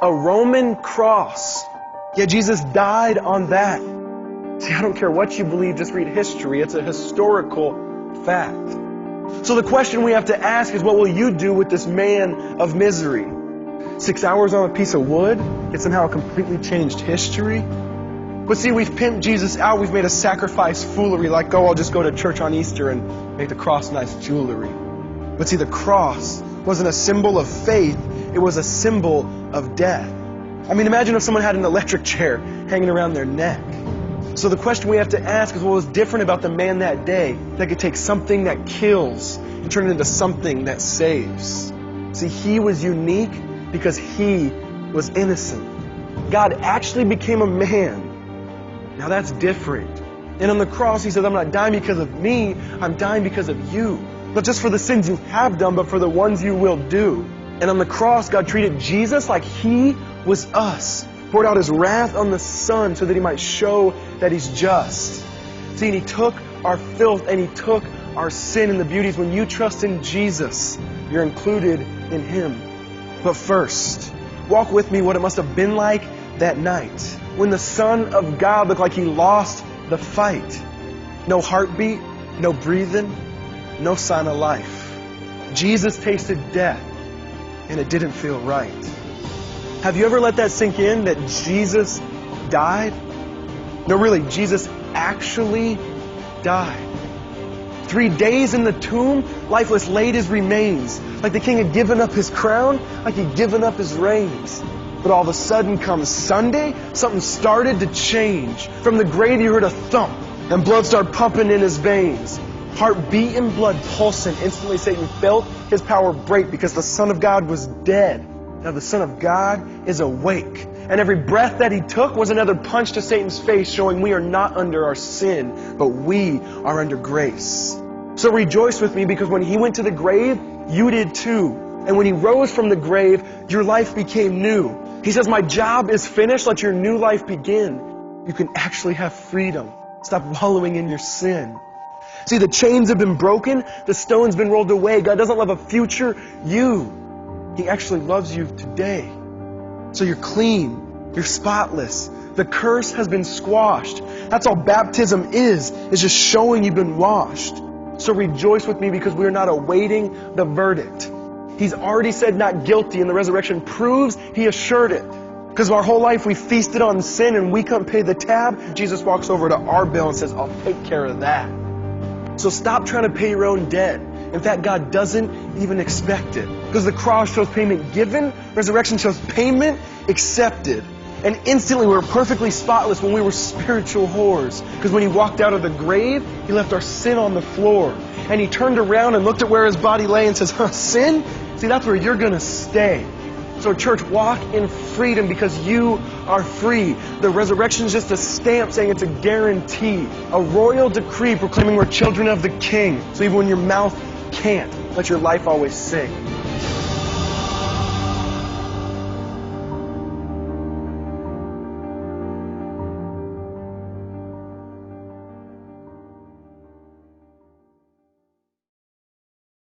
a Roman cross. Yet Jesus died on that. See, I don't care what you believe, just read history. It's a historical fact. So the question we have to ask is, what will you do with this man of misery? 6 hours on a piece of wood? It somehow completely changed history? But see, we've pimped Jesus out. We've made a sacrifice foolery like, oh, I'll just go to church on Easter and make the cross nice jewelry. But see, the cross wasn't a symbol of faith. It was a symbol of death. I mean, imagine if someone had an electric chair hanging around their neck. So the question we have to ask is, what was different about the man that day that could take something that kills and turn it into something that saves? See, he was unique because he was innocent. God actually became a man. Now that's different. And on the cross, he says, I'm not dying because of me, I'm dying because of you. Not just for the sins you have done, but for the ones you will do. And on the cross, God treated Jesus like he was us. Poured out his wrath on the Son so that he might show that he's just. See, and he took our filth and he took our sin, and the beauty is when you trust in Jesus, you're included in him. But first, walk with me what it must have been like that night when the Son of God looked like he lost the fight. No heartbeat, no breathing, no sign of life. Jesus tasted death, and it didn't feel right. Have you ever let that sink in, that Jesus died? No, really, Jesus actually died. 3 days in the tomb, lifeless laid his remains, like the king had given up his crown, like he'd given up his reins. But all of a sudden comes Sunday, something started to change. From the grave you heard a thump, and blood started pumping in his veins. Heart beating, blood pulsing. Instantly Satan felt his power break because the Son of God was dead. Now the Son of God is awake. And every breath that he took was another punch to Satan's face, showing we are not under our sin, but we are under grace. So rejoice with me, because when he went to the grave, you did too. And when he rose from the grave, your life became new. He says, my job is finished. Let your new life begin. You can actually have freedom. Stop wallowing in your sin. See, the chains have been broken. The stone's been rolled away. God doesn't love a future you. He actually loves you today. So you're clean. You're spotless. The curse has been squashed. That's all baptism is. It's just showing you've been washed. So rejoice with me, because we are not awaiting the verdict. He's already said not guilty, and the resurrection proves he assured it. Because our whole life we feasted on sin and we couldn't pay the tab. Jesus walks over to our bill and says, I'll take care of that. So stop trying to pay your own debt. In fact, God doesn't even expect it. Because the cross shows payment given, resurrection shows payment accepted. And instantly we were perfectly spotless when we were spiritual whores. Because when he walked out of the grave, he left our sin on the floor. And he turned around and looked at where his body lay and says, sin? See, that's where you're going to stay. So church, walk in freedom because you are free. The resurrection is just a stamp saying it's a guarantee. A royal decree proclaiming we're children of the King. So even when your mouth can't, let your life always sing.